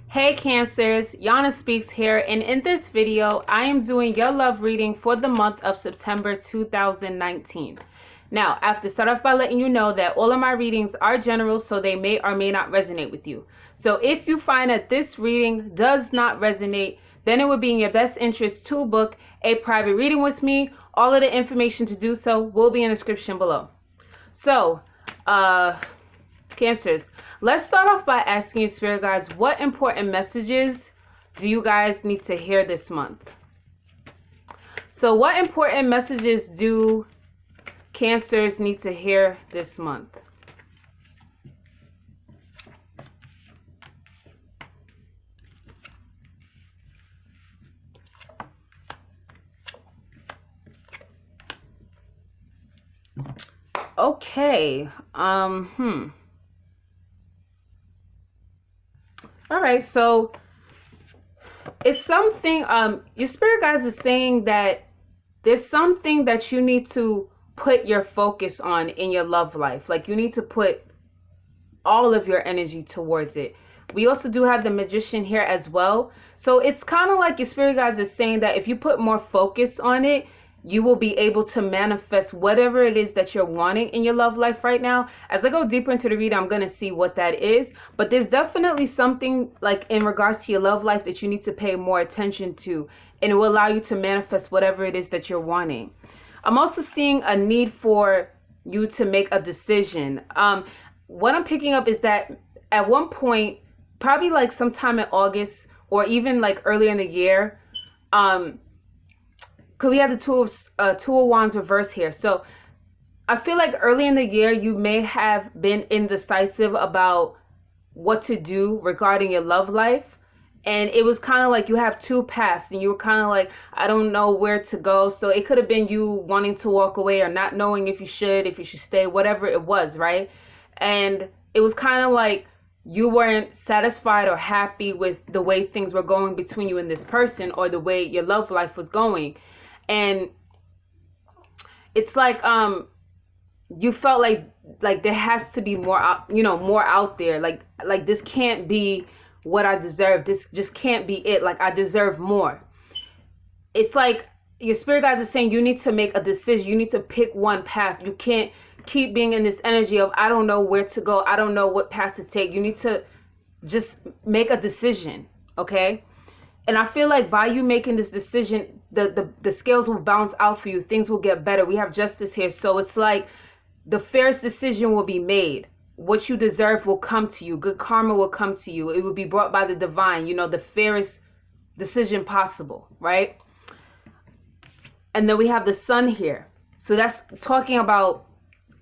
Hey Cancers, Yana Speaks here, and in this video, I am doing your love reading for the month of September 2019. Now, I have to start off by letting you know that all of my readings are general, so they may or may not resonate with you. So if you find that this reading does not resonate, then it would be in your best interest to book a private reading with me. All of the information to do so will be in the description below. So, Cancers, let's start off by asking your spirit guides, what important messages do you guys need to hear this month? So what important messages do Cancers need to hear this month? Okay. All right, so it's something, your spirit guides is saying that there's something that you need to put your focus on in your love life. Like, you need to put all of your energy towards it. We also do have the Magician here as well. So it's kind of like your spirit guides is saying that if you put more focus on it, you will be able to manifest whatever it is that you're wanting in your love life right now. As I go deeper into the reading, I'm going to see what that is. But there's definitely something like in regards to your love life that you need to pay more attention to. And it will allow you to manifest whatever it is that you're wanting. I'm also seeing a need for you to make a decision. What I'm picking up is that at one point, probably like sometime in August or even like earlier in the year, because we have the two of Wands reverse here. So I feel like early in the year, you may have been indecisive about what to do regarding your love life. And it was kind of like you have two paths and you were kind of like, I don't know where to go. So it could have been you wanting to walk away or not knowing if you should stay, whatever it was, right? And it was kind of like you weren't satisfied or happy with the way things were going between you and this person or the way your love life was going. And it's like you felt like there has to be more more out there, like this can't be what I deserve, this just can't be it, like I deserve more. It's like your spirit guides are saying you need to make a decision, you need to pick one path. You can't keep being in this energy of I don't know where to go, I don't know what path to take. You need to just make a decision, okay? And I feel like by you making this decision, the scales will bounce out for you. Things will get better. We have justice here. So it's like the fairest decision will be made. What you deserve will come to you. Good karma will come to you. It will be brought by the divine, the fairest decision possible, right? And then we have the Sun here. So that's talking about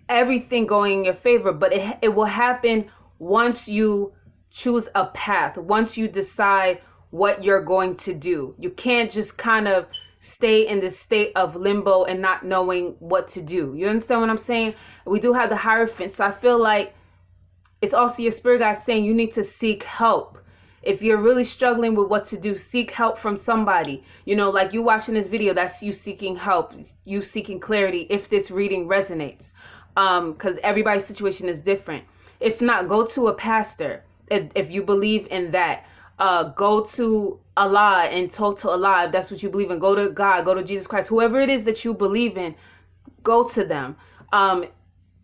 everything going in your favor. But it will happen once you choose a path, once you decide what you're going to do. You can't just kind of stay in this state of limbo and not knowing what to do. You understand what I'm saying? We do have the Hierophant. So I feel like it's also your spirit guide saying you need to seek help. If you're really struggling with what to do, seek help from somebody. Like you watching this video, that's you seeking help, you seeking clarity if this reading resonates. Because everybody's situation is different. If not, go to a pastor if you believe in that. Go to Allah and talk to Allah if that's what you believe in. Go to God, go to Jesus Christ, whoever it is that you believe in, go to them.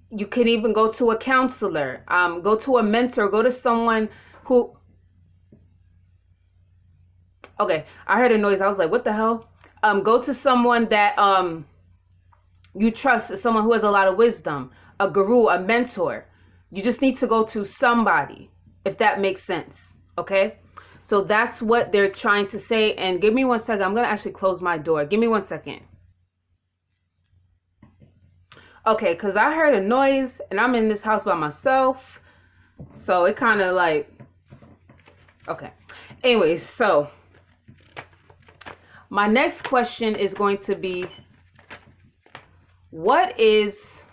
You can even go to a counselor, go to a mentor, go to someone who... Okay, I heard a noise. I was like, what the hell? Go to someone that you trust, someone who has a lot of wisdom, a guru, a mentor. You just need to go to somebody, if that makes sense, okay? So that's what they're trying to say. And give me 1 second. I'm going to actually close my door. Give me 1 second. Okay, because I heard a noise and I'm in this house by myself. So it kind of like... Okay. Anyways, so my next question is going to be, what is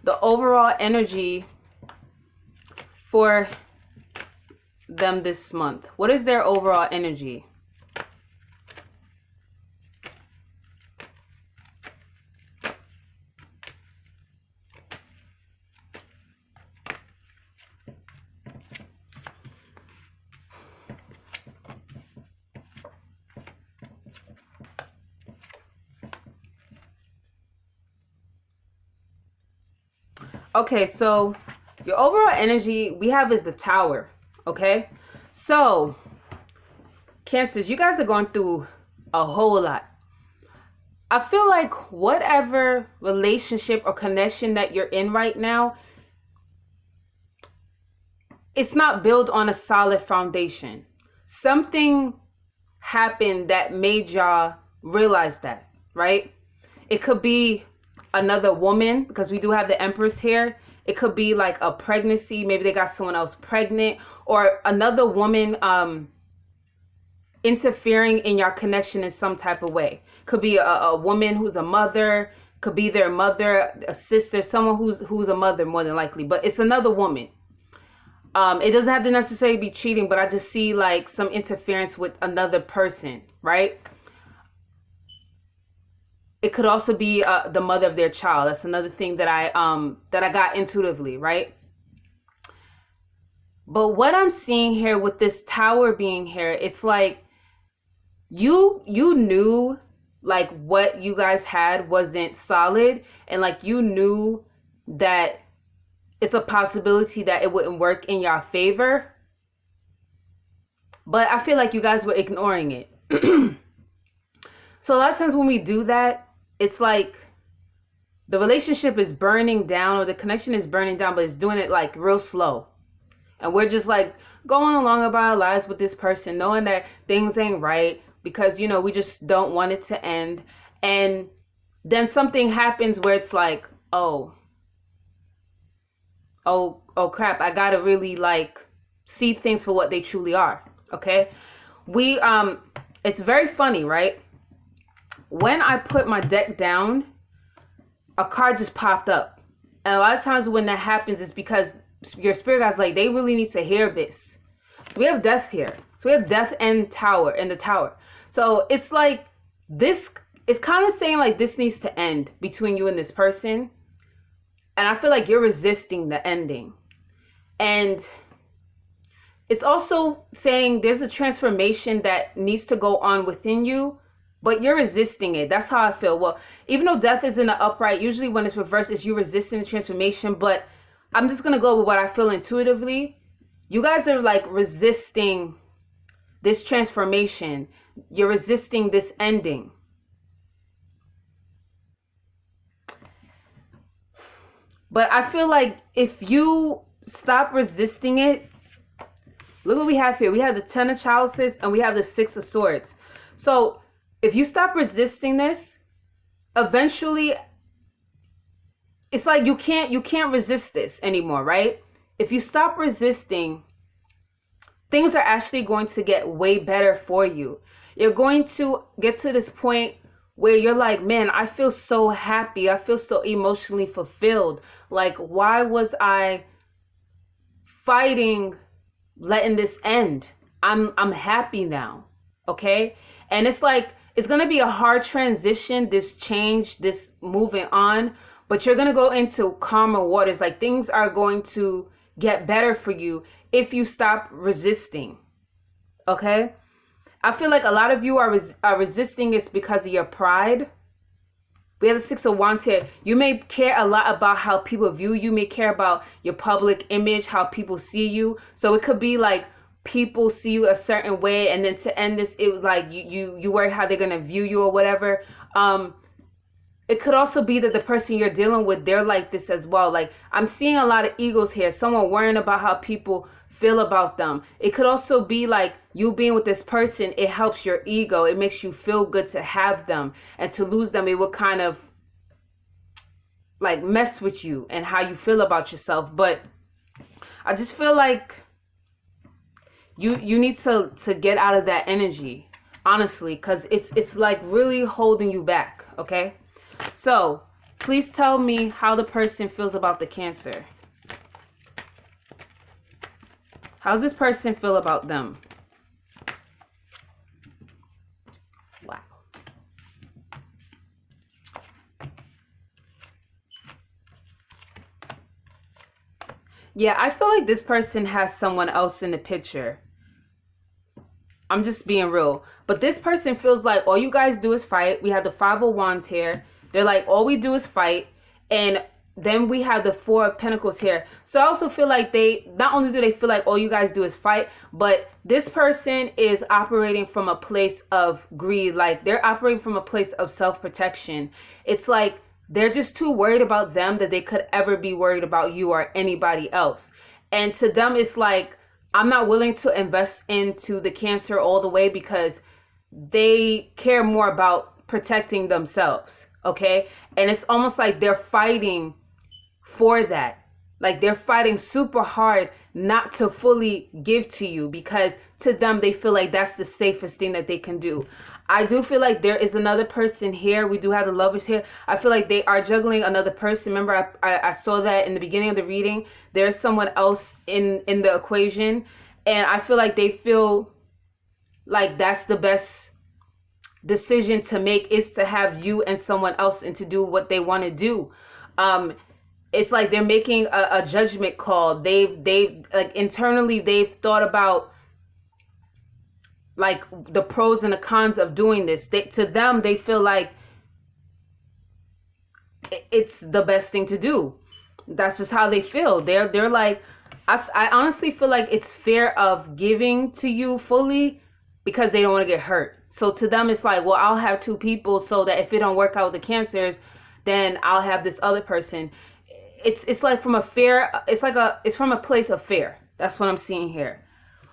the overall energy for them this month? What is their overall energy? Okay, so your overall energy we have is the Tower. Okay, so Cancers, you guys are going through a whole lot. I feel like whatever relationship or connection that you're in right now, it's not built on a solid foundation. Something happened that made y'all realize that, right? It could be another woman, because we do have the Empress here. It could be like a pregnancy. Maybe they got someone else pregnant, or another woman interfering in your connection in some type of way. Could be a woman who's a mother, could be their mother, a sister, someone who's a mother more than likely, but it's another woman. It doesn't have to necessarily be cheating, but I just see like some interference with another person, right? It could also be the mother of their child. That's another thing that I got intuitively, right? But what I'm seeing here with this Tower being here, it's like you knew like what you guys had wasn't solid, and like you knew that it's a possibility that it wouldn't work in your favor. But I feel like you guys were ignoring it. So a lot of times when we do that, it's like the relationship is burning down, or the connection is burning down, but it's doing it like real slow. And we're just like going along about our lives with this person, knowing that things ain't right because, you know, we just don't want it to end. And then something happens where it's like, oh crap, I gotta really like see things for what they truly are. Okay. It's very funny, right? When I put my deck down, a card just popped up. And a lot of times when that happens, it's because your spirit guides like, they really need to hear this. So we have death here. So we have death and Tower in the Tower. So it's like this, it's kind of saying like this needs to end between you and this person. And I feel like you're resisting the ending. And it's also saying there's a transformation that needs to go on within you, but you're resisting it. That's how I feel. Well, even though death is in an upright, usually when it's reversed, it's you resisting the transformation. But I'm just going to go with what I feel intuitively. You guys are like resisting this transformation. You're resisting this ending. But I feel like if you stop resisting it, look what we have here. We have the Ten of Chalices and we have the Six of Swords. So if you stop resisting this, eventually it's like you can't resist this anymore, right? If you stop resisting, things are actually going to get way better for you. You're going to get to this point where you're like, man, I feel so happy. I feel so emotionally fulfilled. Like, why was I fighting letting this end? I'm happy now. Okay? And it's like, it's going to be a hard transition, this change, this moving on, but you're going to go into calmer waters. Like, things are going to get better for you if you stop resisting. Okay? I feel like a lot of you are resisting this because of your pride. We have the Six of Wands here. You may care a lot about how people view you. You may care about your public image, how people see you. So it could be like people see you a certain way, and then to end this, it was like you worry how they're gonna view you or whatever. It could also be that the person you're dealing with, they're like this as well. Like, I'm seeing a lot of egos here. Someone worrying about how people feel about them. It could also be like you being with this person, it helps your ego. It makes you feel good to have them, and to lose them, it would kind of like mess with you and how you feel about yourself. But I just feel like you need to get out of that energy, honestly, because it's like really holding you back. Okay, so please tell me how the person feels about the Cancer. How's this person feel about them? Wow. Yeah, I feel like this person has someone else in the picture. I'm just being real. But this person feels like all you guys do is fight. We have the Five of Wands here. They're like, all we do is fight. And then we have the Four of Pentacles here. So I also feel like not only do they feel like all you guys do is fight, but this person is operating from a place of greed. Like they're operating from a place of self-protection. It's like they're just too worried about them that they could ever be worried about you or anybody else. And to them, it's like, I'm not willing to invest into the Cancer all the way because they care more about protecting themselves. Okay. And it's almost like they're fighting for that. Like they're fighting super hard not to fully give to you because to them, they feel like that's the safest thing that they can do. I do feel like there is another person here. We do have the Lovers here. I feel like they are juggling another person. Remember, I saw that in the beginning of the reading. There's someone else in the equation. And I feel like they feel like that's the best decision to make, is to have you and someone else and to do what they want to do. It's like they're making a judgment call. They've like internally, they've thought about like the pros and the cons of doing this. To them, they feel like it's the best thing to do. That's just how they feel. They're like, I honestly feel like it's fear of giving to you fully because they don't want to get hurt. So to them, it's like, well, I'll have two people so that if it don't work out with the Cancers, then I'll have this other person. It's like from a fear. It's from a place of fear. That's what I'm seeing here.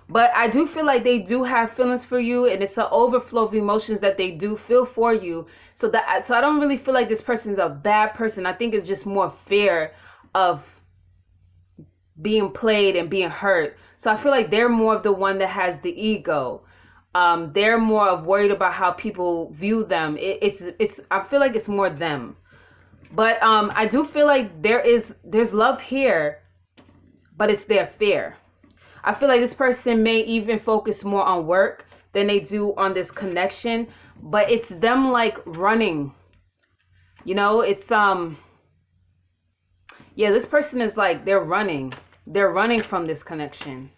But I do feel like they do have feelings for you, and it's an overflow of emotions that they do feel for you. So I don't really feel like this person's a bad person. I think it's just more fear of being played and being hurt. So I feel like they're more of the one that has the ego. They're more of worried about how people view them. I feel like it's more them. But I do feel like there's love here, but it's their fear. I feel like this person may even focus more on work than they do on this connection, but it's them like running. You know, it's this person is like, they're running from this connection.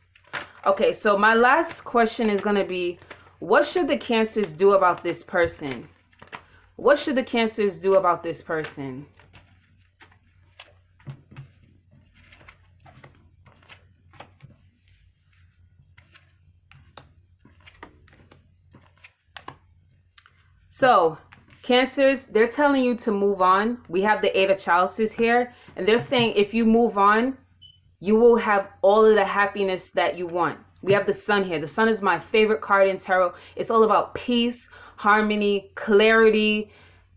Okay, so my last question is going to be, what should the Cancers do about this person? What should the Cancers do about this person? So, Cancers, they're telling you to move on. We have the Eight of Chalices here, and they're saying if you move on, you will have all of the happiness that you want. We have the Sun here. The Sun is my favorite card in tarot. It's all about peace, harmony, clarity.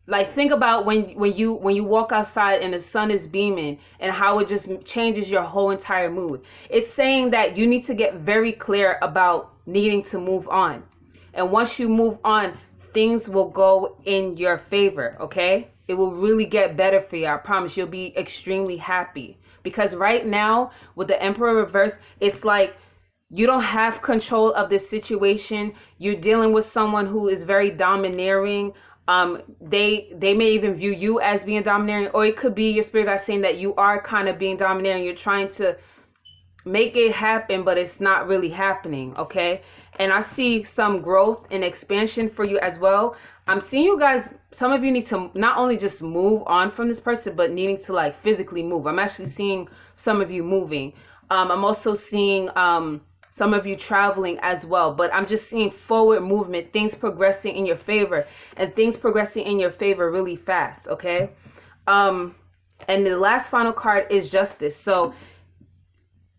Like, think about when you walk outside and the sun is beaming and how it just changes your whole entire mood. It's saying that you need to get very clear about needing to move on. And once you move on, things will go in your favor, okay? It will really get better for you. I promise. You'll be extremely happy. Because right now, with the Emperor reverse, it's like you don't have control of this situation. You're dealing with someone who is very domineering. They may even view you as being domineering, or it could be your spirit guide saying that you are kind of being domineering. You're trying to make it happen, but it's not really happening, okay? And I see some growth and expansion for you as well. I'm seeing you guys, some of you need to not only just move on from this person, but needing to like physically move. I'm actually seeing some of you moving. I'm also seeing some of you traveling as well, but I'm just seeing forward movement, things progressing in your favor, and things progressing in your favor really fast, okay? And the last final card is Justice. So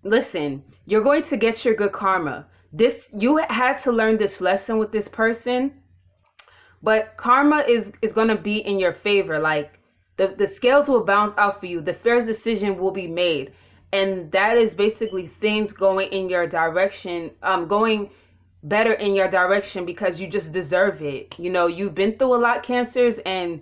listen, you're going to get your good karma. You had to learn this lesson with this person, but karma is going to be in your favor. Like the scales will balance out for you. The fairest decision will be made. And that is basically things going in your direction, going better in your direction because you just deserve it. You know, you've been through a lot, Cancers, and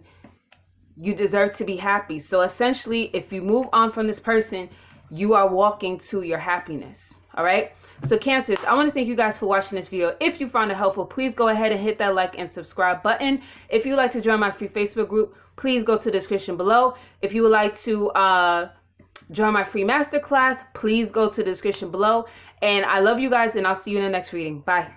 you deserve to be happy. So essentially, if you move on from this person, you are walking to your happiness. All right. So Cancers, I want to thank you guys for watching this video. If you found it helpful, please go ahead and hit that like and subscribe button. If you'd like to join my free Facebook group, please go to the description below. If you would like to join my free masterclass, please go to the description below. And I love you guys, and I'll see you in the next reading. Bye.